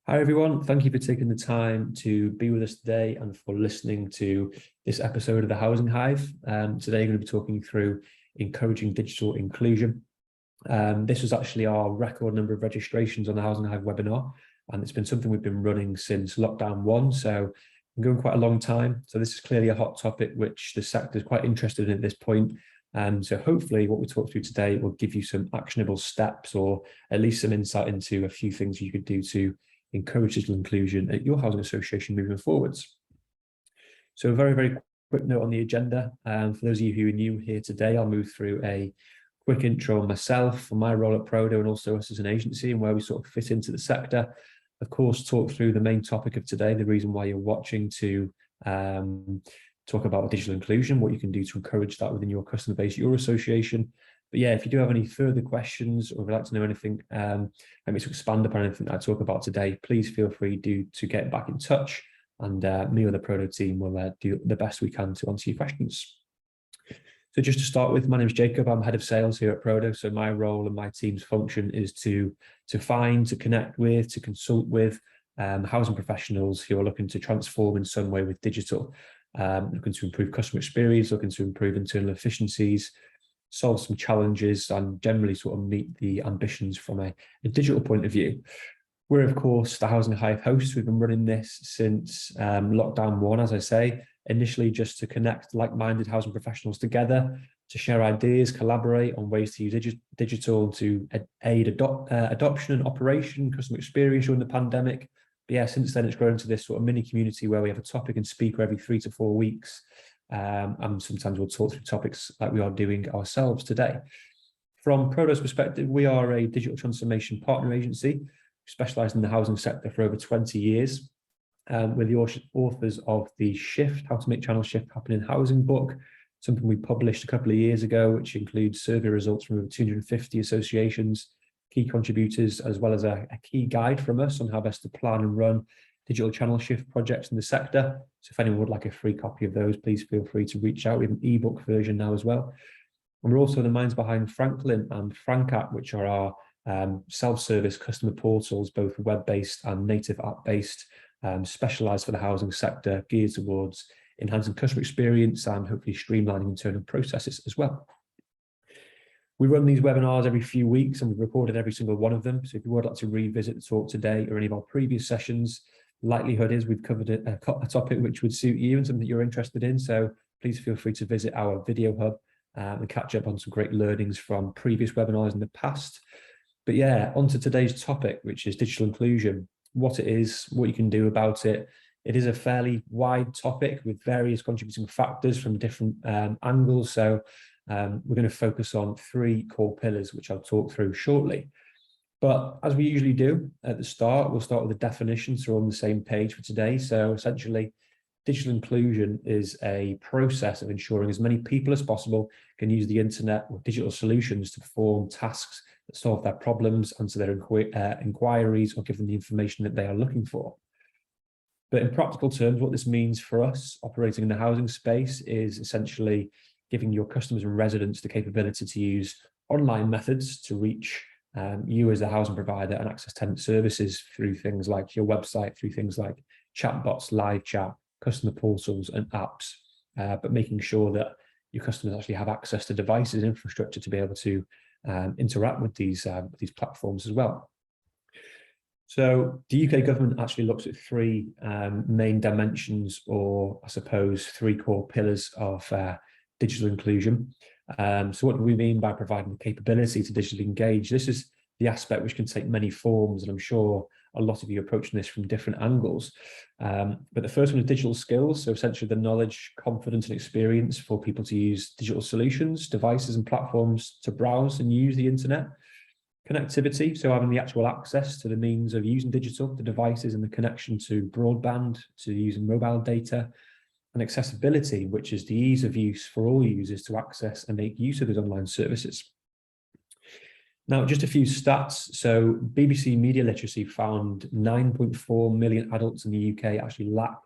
Hi, everyone. Thank you for taking the time to be with us today and for listening to this episode of the Housing Hive. Today, I'm going to be talking through encouraging digital inclusion. This was actually our record number of registrations on the Housing Hive webinar, and it's been something we've been running since lockdown one, so I'm going quite a long time. So this is clearly a hot topic which the sector is quite interested in at this point. So hopefully what we talk through today will give you some actionable steps or at least some insight into a few things you could do to encourage digital inclusion at your housing association moving forwards. So a very quick note on the agenda. For those of you who are new here today, I'll move through a quick intro on myself, for my role at Prodo, and also us as an agency and where we sort of fit into the sector. Of course, talk through the main topic of today, the reason why you're watching, to talk about digital inclusion, what you can do to encourage that within your customer base, your association. But yeah, if you do have any further questions or would like to know anything, maybe to expand upon anything that I talk about today, please feel free to get back in touch, and me or the Prodo team will do the best we can to answer your questions. So just to start with, my name is Jacob. I'm head of sales here at Prodo. So my role and my team's function is to find, to connect with, to consult with housing professionals who are looking to transform in some way with digital, looking to improve customer experience, looking to improve internal efficiencies, solve some challenges, and generally sort of meet the ambitions from a digital point of view. We're, of course, the Housing Hive hosts. We've been running this since lockdown one, as I say, initially just to connect like-minded housing professionals together, to share ideas, collaborate on ways to use digital to aid adoption and operation, customer experience during the pandemic. But yeah, since then it's grown into this sort of mini community where we have a topic and speaker every 3 to 4 weeks. And sometimes we'll talk through topics like we are doing ourselves today. From Prodo's perspective, we are a digital transformation partner agency. We specialise in the housing sector for over 20 years. We're the authors of the Shift, How to Make Channel Shift Happen in Housing book, something we published a couple of years ago, which includes survey results from over 250 associations, key contributors, as well as a key guide from us on how best to plan and run digital channel shift projects in the sector. So if anyone would like a free copy of those, please feel free to reach out. We have an ebook version now as well. And we're also the minds behind Franklin and Frank app, which are our self-service customer portals, both web-based and native app-based, specialised for the housing sector, geared towards enhancing customer experience and hopefully streamlining internal processes as well. We run these webinars every few weeks and we've recorded every single one of them. So if you would like to revisit the talk today or any of our previous sessions, likelihood is we've covered a topic which would suit you and something you're interested in. So please feel free to visit our video hub and catch up on some great learnings from previous webinars in the past. But yeah, on to today's topic, which is digital inclusion, what it is, what you can do about it. It is a fairly wide topic with various contributing factors from different angles. So we're going to focus on 3 core pillars, which I'll talk through shortly. But as we usually do at the start, we'll start with the definition so we're on the same page for today. So essentially, digital inclusion is a process of ensuring as many people as possible can use the internet or digital solutions to perform tasks that solve their problems, answer their inquiries, or give them the information that they are looking for. But in practical terms, what this means for us operating in the housing space is essentially giving your customers and residents the capability to use online methods to reach you as a housing provider and access tenant services through things like your website, through things like chatbots, live chat, customer portals and apps, but making sure that your customers actually have access to devices, infrastructure to be able to interact with these platforms as well. So the UK government actually looks at 3 main dimensions, or I suppose 3 core pillars of digital inclusion. So what do we mean by providing the capability to digitally engage? This is the aspect which can take many forms, and I'm sure a lot of you are approaching this from different angles. But the first one is digital skills. So essentially the knowledge, confidence and experience for people to use digital solutions, devices and platforms to browse and use the internet. Connectivity, so having the actual access to the means of using digital, the devices and the connection to broadband, to using mobile data. And accessibility, which is the ease of use for all users to access and make use of those online services. Now, just a few stats. So BBC Media Literacy found 9.4 million adults in the UK actually lack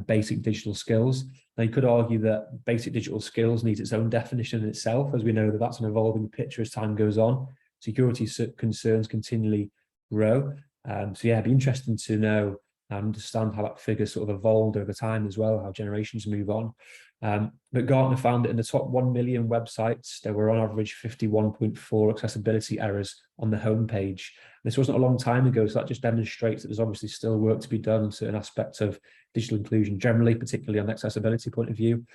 basic digital skills. Now, you could argue that basic digital skills needs its own definition in itself, as we know that that's an evolving picture as time goes on. Security concerns continually grow. So yeah, it'd be interesting to know and understand how that figure sort of evolved over time as well, how generations move on. But Gartner found that in the top 1 million websites, there were on average 51.4 accessibility errors on the homepage. This wasn't a long time ago, so that just demonstrates that there's obviously still work to be done on certain aspects of digital inclusion generally, particularly on the accessibility point of view.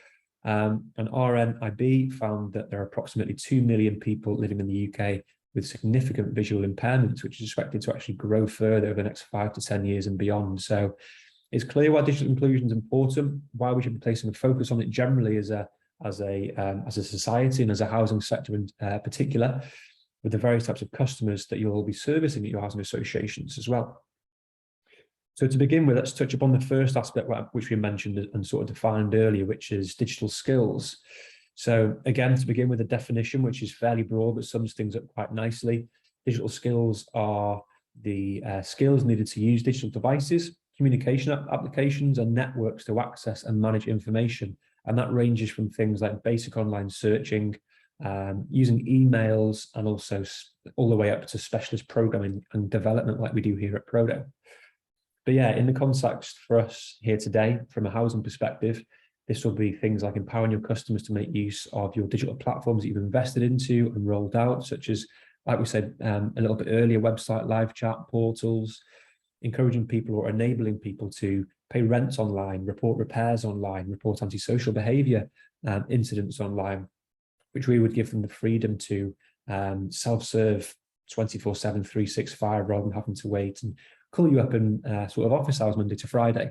And RNIB found that there are approximately 2 million people living in the UK with significant visual impairments, which is expected to actually grow further over the next 5 to 10 years and beyond. So it's clear why digital inclusion is important, why we should be placing a focus on it generally as a society and as a housing sector in particular, with the various types of customers that you'll be servicing at your housing associations as well. So to begin with, let's touch upon the first aspect which we mentioned and sort of defined earlier, which is digital skills. So again, to begin with a definition, which is fairly broad, but sums things up quite nicely. Digital skills are the skills needed to use digital devices, communication applications, and networks to access and manage information. And that ranges from things like basic online searching, using emails, and also all the way up to specialist programming and development like we do here at Prodo. But yeah, in the context for us here today, from a housing perspective, this will be things like empowering your customers to make use of your digital platforms that you've invested into and rolled out, such as, like we said a little bit earlier, website, live chat, portals, encouraging people or enabling people to pay rent online, report repairs online, report antisocial behaviour incidents online, which we would give them the freedom to self-serve 24/7, 365, rather than having to wait and call you up in sort of office hours Monday to Friday,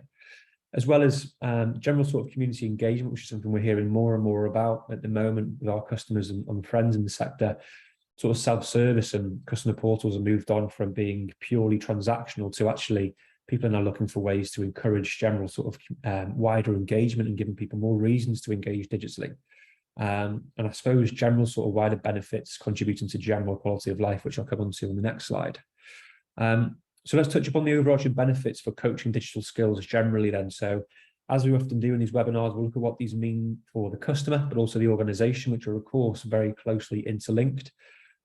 as well as general sort of community engagement, which is something we're hearing more and more about at the moment with our customers and friends in the sector. Sort of self-service and customer portals have moved on from being purely transactional to actually people are now looking for ways to encourage general sort of wider engagement and giving people more reasons to engage digitally. And I suppose general sort of wider benefits contributing to general quality of life, which I'll come on to on the next slide. So let's touch upon the overarching benefits for coaching digital skills generally then. So as we often do in these webinars, we'll look at what these mean for the customer, but also the organization, which are of course very closely interlinked.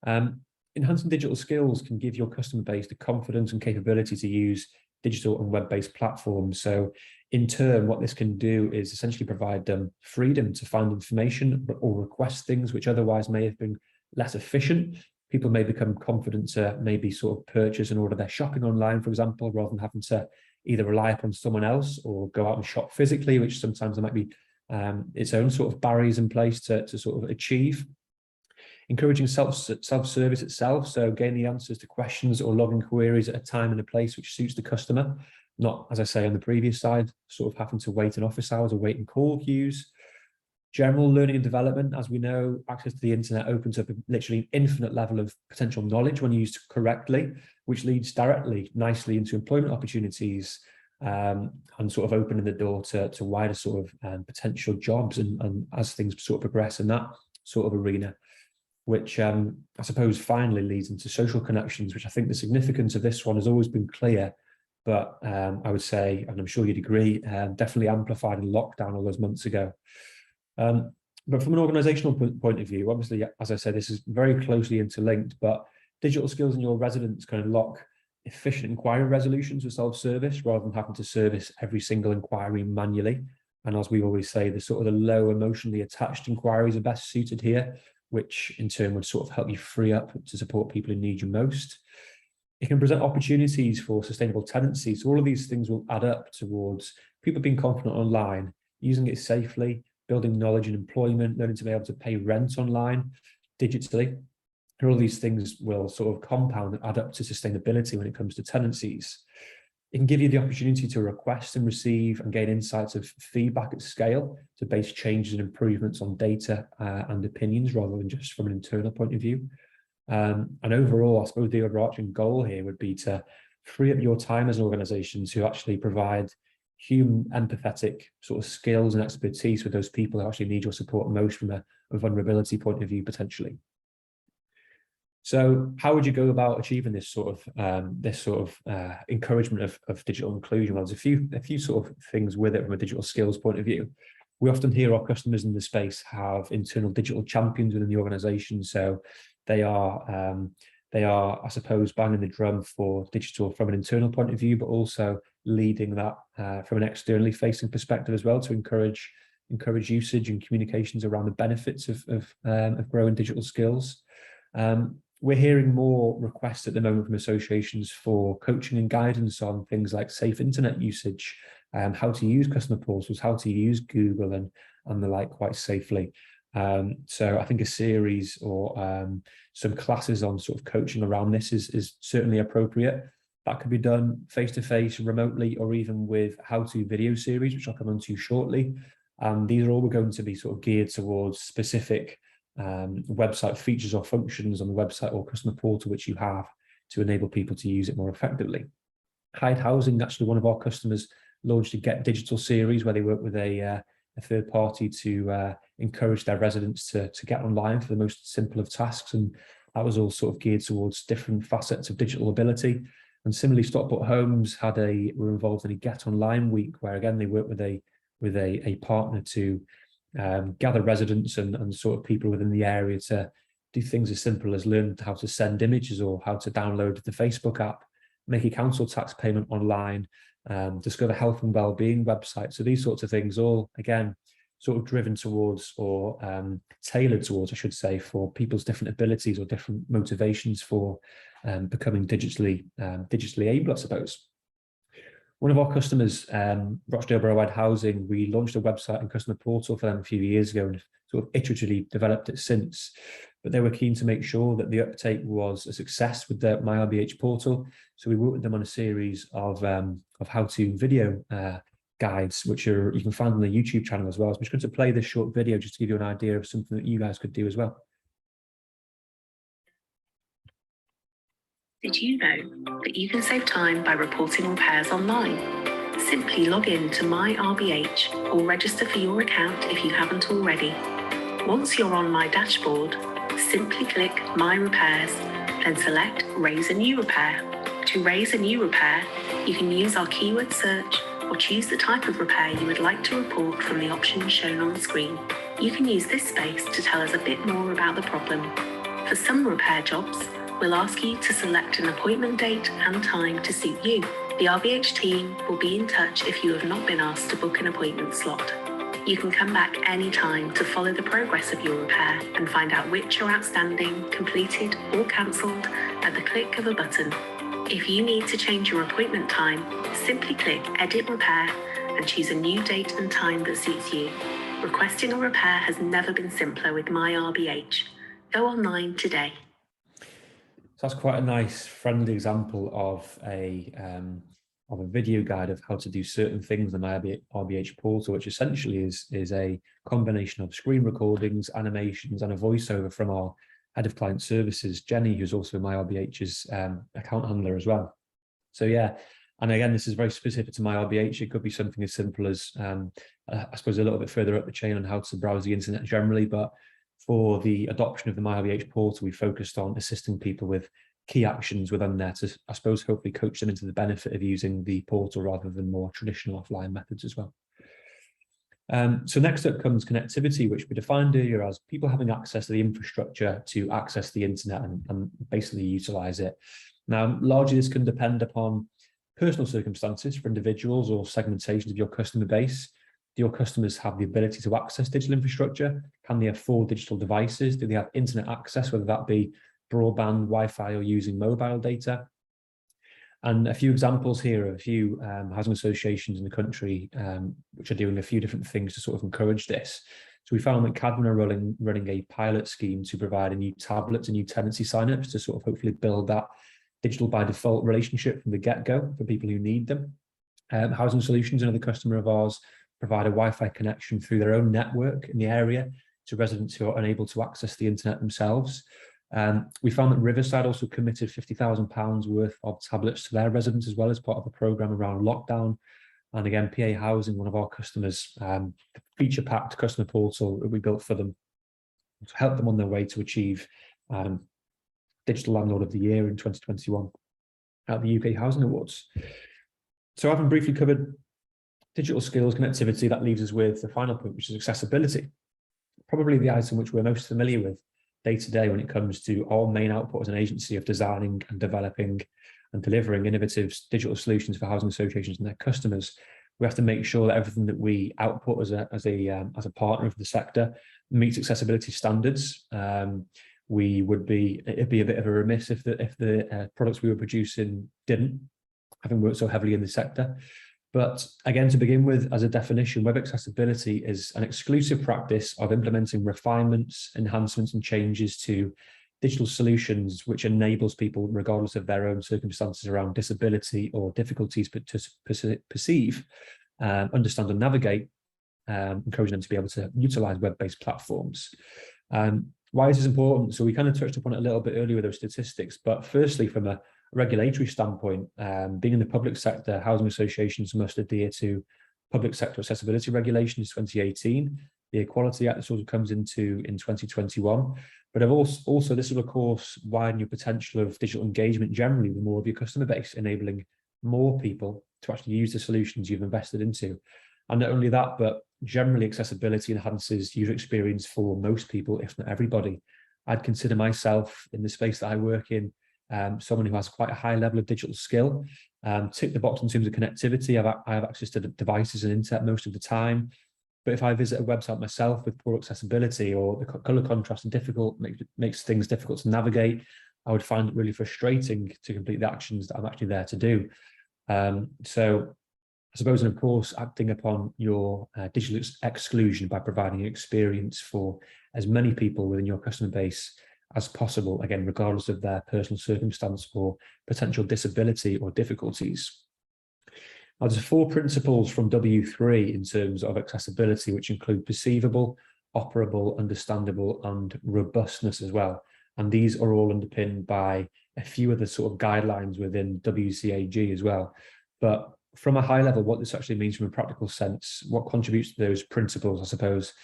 Enhancing digital skills can give your customer base the confidence and capability to use digital and web-based platforms. So in turn, what this can do is essentially provide them freedom to find information or request things which otherwise may have been less efficient. People may become confident to maybe sort of purchase and order their shopping online, for example, rather than having to either rely upon someone else or go out and shop physically, which sometimes there might be its own sort of barriers in place to sort of achieve. Encouraging self-service itself, so gain the answers to questions or logging queries at a time and a place which suits the customer, not, as I say on the previous slide, sort of having to wait in office hours or wait in call queues. General learning and development, as we know, access to the internet opens up a literally infinite level of potential knowledge when used correctly, which leads directly, nicely into employment opportunities and sort of opening the door to wider sort of potential jobs and as things sort of progress in that sort of arena, which I suppose finally leads into social connections, which I think the significance of this one has always been clear, but I would say, and I'm sure you'd agree, definitely amplified in lockdown all those months ago. But from an organizational point of view, obviously, as I said, this is very closely interlinked, but digital skills in your residents can unlock efficient inquiry resolutions with self-service rather than having to service every single inquiry manually. And as we always say, the sort of the low emotionally attached inquiries are best suited here, which in turn would sort of help you free up to support people who need you most. It can present opportunities for sustainable tenancy. So all of these things will add up towards people being confident online, using it safely, building knowledge and employment, learning to be able to pay rent online digitally. And all these things will sort of compound and add up to sustainability when it comes to tenancies. It can give you the opportunity to request and receive and gain insights of feedback at scale to base changes and improvements on data and opinions rather than just from an internal point of view. And overall, I suppose the overarching goal here would be to free up your time as an organization to actually provide human empathetic sort of skills and expertise with those people who actually need your support most from a vulnerability point of view, potentially. So how would you go about achieving this sort of encouragement of digital inclusion? Well, there's a few sort of things with it from a digital skills point of view. We often hear our customers in the space have internal digital champions within the organization. So they are They are, I suppose, banging the drum for digital from an internal point of view, but also leading that from an externally facing perspective as well, to encourage usage and communications around the benefits of growing digital skills. We're hearing more requests at the moment from associations for coaching and guidance on things like safe internet usage, how to use customer portals, how to use Google and the like quite safely. So I think a series or some classes on sort of coaching around this is certainly appropriate. That could be done face-to-face, remotely, or even with how-to video series, which I'll come on to shortly. And these are all going to be sort of geared towards specific website features or functions on the website or customer portal which you have to enable people to use it more effectively. Hive Housing, actually one of our customers, launched a Get Digital series where they work with a third party to encourage their residents to get online for the most simple of tasks. And that was all sort of geared towards different facets of digital ability. And similarly, Stockport Homes were involved in a Get Online week, where again, they worked with a partner to gather residents and sort of people within the area to do things as simple as learn how to send images or how to download the Facebook app, make a council tax payment online, discover health and wellbeing websites. So these sorts of things, all again sort of driven towards or tailored towards, I should say, for people's different abilities or different motivations for becoming digitally able, I suppose. One of our customers, Rochdale Borough-wide Housing, we launched a website and customer portal for them a few years ago and sort of iteratively developed it since. But they were keen to make sure that the uptake was a success with the My RBH portal. So we worked with them on a series of how-to video guides, which you can find on the YouTube channel as well. So I'm just going to play this short video just to give you an idea of something that you guys could do as well. Did you know that you can save time by reporting repairs online? Simply log in to My RBH or register for your account if you haven't already. Once you're on My Dashboard, simply click My Repairs, then select Raise a New Repair. To raise a new repair, you can use our keyword search or choose the type of repair you would like to report from the options shown on the screen. You can use this space to tell us a bit more about the problem. For some repair jobs, we'll ask you to select an appointment date and time to suit you. The RBH team will be in touch if you have not been asked to book an appointment slot. You can come back anytime to follow the progress of your repair and find out which are outstanding, completed or cancelled at the click of a button. If you need to change your appointment time, simply click Edit Repair and choose a new date and time that suits you. Requesting a repair has never been simpler with My RBH. Go online today. So that's quite a nice, friendly example of a video guide of how to do certain things on my RBH portal, which essentially is a combination of screen recordings, animations, and a voiceover from our head of client services, Jenny, who's also my RBH's account handler as well. So yeah, and again, this is very specific to my RBH. It could be something as simple as, I suppose, a little bit further up the chain on how to browse the internet generally, but for the adoption of the My RBH portal, we focused on assisting people with key actions within there to, I suppose, hopefully coach them into the benefit of using the portal rather than more traditional offline methods as well. So next up comes connectivity, which we defined earlier as people having access to the infrastructure to access the internet and basically utilize it. Now, largely this can depend upon personal circumstances for individuals or segmentations of your customer base. Do your customers have the ability to access digital infrastructure? Can they afford digital devices? Do they have internet access, whether that be broadband, Wi-Fi, or using mobile data? And a few examples here of a few housing associations in the country which are doing a few different things to sort of encourage this. So we found that Cadman are running a pilot scheme to provide a new tablet to new tenancy signups to sort of hopefully build that digital by default relationship from the get-go for people who need them. Housing Solutions, another customer of ours, provide a Wi-Fi connection through their own network in the area to residents who are unable to access the internet themselves. We found that Riverside also committed £50,000 worth of tablets to their residents as well as part of a programme around lockdown. And again, PA Housing, one of our customers, the feature-packed customer portal that we built for them to help them on their way to achieve Digital Landlord of the Year in 2021 at the UK Housing Awards. So having briefly covered digital skills, connectivity, that leaves us with the final point, which is accessibility. Probably the item which we're most familiar with day to day when it comes to our main output as an agency of designing and developing and delivering innovative digital solutions for housing associations and their customers. We have to make sure that everything that we output as a partner of the sector meets accessibility standards. It'd be a bit of a remiss if the products we were producing didn't, having worked so heavily in the sector. But again, to begin with, as a definition, web accessibility is an exclusive practice of implementing refinements, enhancements, and changes to digital solutions which enables people, regardless of their own circumstances around disability or difficulties to perceive, understand and navigate, encouraging them to be able to utilize web-based platforms. Why is this important? So we kind of touched upon it a little bit earlier with those statistics, but firstly, from a regulatory standpoint, being in the public sector, housing associations must adhere to public sector accessibility regulations 2018. The Equality Act sort of comes into in 2021. But I've also this will, of course, widen your potential of digital engagement generally with more of your customer base, enabling more people to actually use the solutions you've invested into. And not only that, but generally accessibility enhances user experience for most people, if not everybody. I'd consider myself, in the space that I work in, someone who has quite a high level of digital skill. Tick the box in terms of connectivity. I have access to the devices and internet most of the time. But if I visit a website myself with poor accessibility, or the color contrast and makes things difficult to navigate, I would find it really frustrating to complete the actions that I'm actually there to do. So I suppose, and of course, acting upon your digital exclusion by providing an experience for as many people within your customer base as possible, again, regardless of their personal circumstance or potential disability or difficulties. Now, there's 4 principles from W3 in terms of accessibility, which include perceivable, operable, understandable, and robustness as well. And these are all underpinned by a few of the sort of guidelines within WCAG as well. But from a high level, what this actually means from a practical sense, what contributes to those principles, I suppose,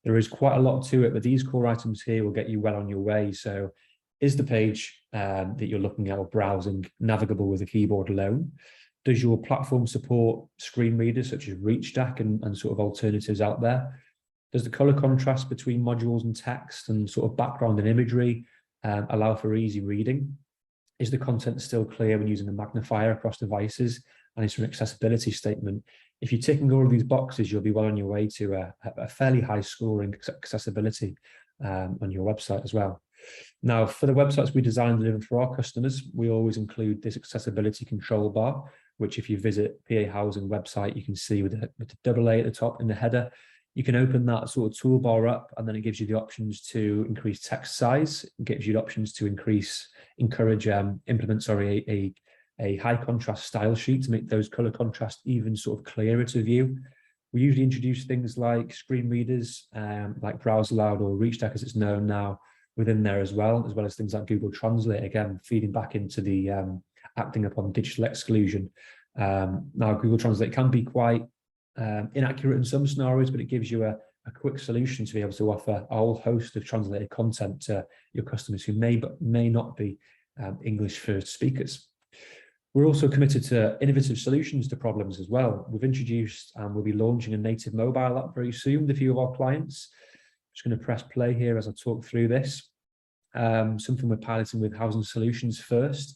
there is quite a lot to it, but these core items here will get you well on your way. So is the page that you're looking at or browsing navigable with a keyboard alone? Does your platform support screen readers such as ReachStack and sort of alternatives out there? Does the color contrast between modules and text and sort of background and imagery allow for easy reading? Is the content still clear when using a magnifier across devices? And it's an accessibility statement. If you're ticking all of these boxes, you'll be well on your way to a fairly high scoring accessibility on your website as well. Now, for the websites we design and deliver for our customers, we always include this accessibility control bar, which if you visit PA Housing website, you can see with the AA at the top in the header. You can open that sort of toolbar up, and then it gives you the options to increase text size. It gives you the options to implement a high contrast style sheet to make those color contrasts even sort of clearer to view. We usually introduce things like screen readers, like Browse Aloud or ReachStack as it's known now, within there as well as things like Google Translate, again, feeding back into the acting upon digital exclusion. Now, Google Translate can be quite inaccurate in some scenarios, but it gives you a quick solution to be able to offer a whole host of translated content to your customers who may not be English first speakers. We're also committed to innovative solutions to problems as well. We've introduced and we'll be launching a native mobile app very soon with a few of our clients. I'm just going to press play here as I talk through this. Something we're piloting with Housing Solutions first.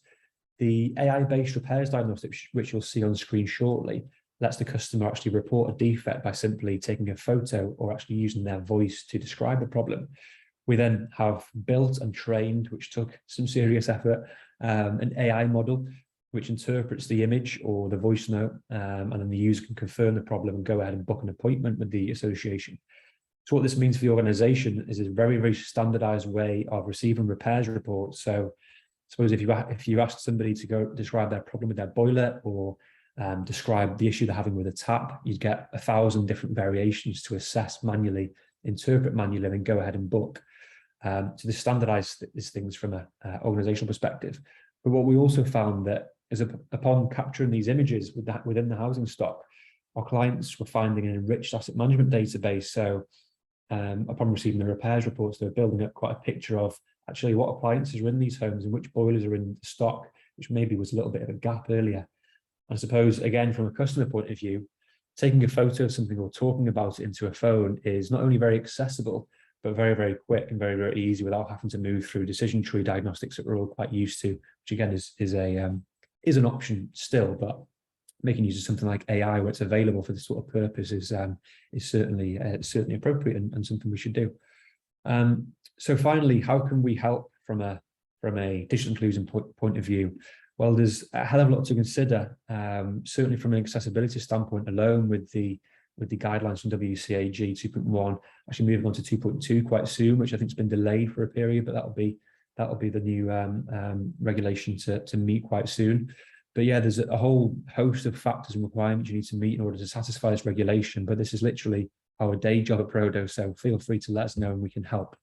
The AI-based repairs diagnostic, which you'll see on screen shortly, lets the customer actually report a defect by simply taking a photo or actually using their voice to describe the problem. We then have built and trained, which took some serious effort, an AI model which interprets the image or the voice note, and then the user can confirm the problem and go ahead and book an appointment with the association. So what this means for the organization is a very, very standardized way of receiving repairs reports. So I suppose if you ask somebody to go describe their problem with their boiler or describe the issue they're having with a tap, you'd get 1,000 different variations to assess manually, interpret manually, and then go ahead and book. So this standardized these things from an organizational perspective. But what we also found that is upon capturing these images within the housing stock, our clients were finding an enriched asset management database. So upon receiving the repairs reports, they're building up quite a picture of actually what appliances are in these homes and which boilers are in stock, which maybe was a little bit of a gap earlier. I suppose, again, from a customer point of view, taking a photo of something or talking about it into a phone is not only very accessible, but very, very quick and very, very easy without having to move through decision tree diagnostics that we're all quite used to, which again is an option still, but making use of something like AI where it's available for this sort of purpose is certainly appropriate and something we should do. So finally, how can we help from a digital inclusion point of view? Well, there's a hell of a lot to consider, certainly from an accessibility standpoint alone, with the guidelines from WCAG 2.1, actually moving on to 2.2 quite soon, which I think has been delayed for a period, but that'll be the new regulation to meet quite soon. But yeah, there's a whole host of factors and requirements you need to meet in order to satisfy this regulation. But this is literally our day job at Prodo, so feel free to let us know and we can help.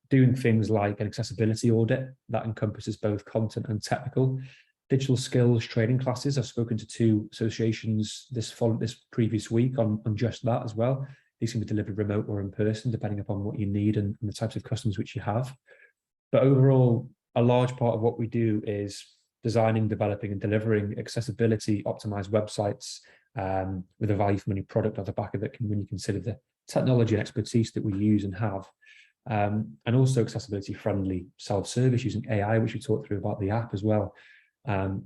Doing things like an accessibility audit that encompasses both content and technical. Digital skills training classes. I've spoken to 2 associations this previous week on just that as well. These can be delivered remote or in person, depending upon what you need and the types of customers which you have. But overall, a large part of what we do is designing, developing, and delivering accessibility optimized websites with a value for money product at the back of it when you consider the technology and expertise that we use and have. And also accessibility friendly self-service using AI, which we talked through about the app as well.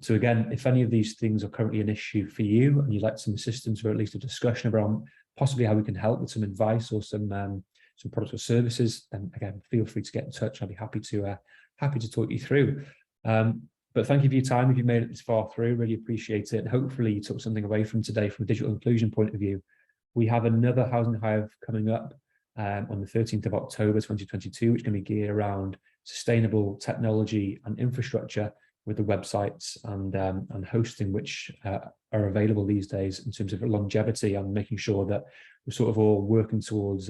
So again, if any of these things are currently an issue for you and you'd like some assistance or at least a discussion around possibly how we can help with some advice or some products or services, then again, feel free to get in touch. I'll be happy to talk you through. But thank you for your time. If you made it this far through, really appreciate it. And hopefully you took something away from today from a digital inclusion point of view. We have another Housing Hive coming up on the 13th of October 2022, which is going to be geared around sustainable technology and infrastructure with the websites and hosting which are available these days in terms of longevity and making sure that we're sort of all working towards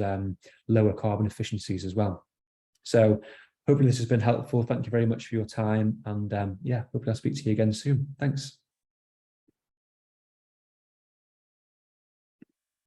lower carbon efficiencies as well. So hopefully this has been helpful. Thank you very much for your time. And yeah, hopefully I'll speak to you again soon. Thanks.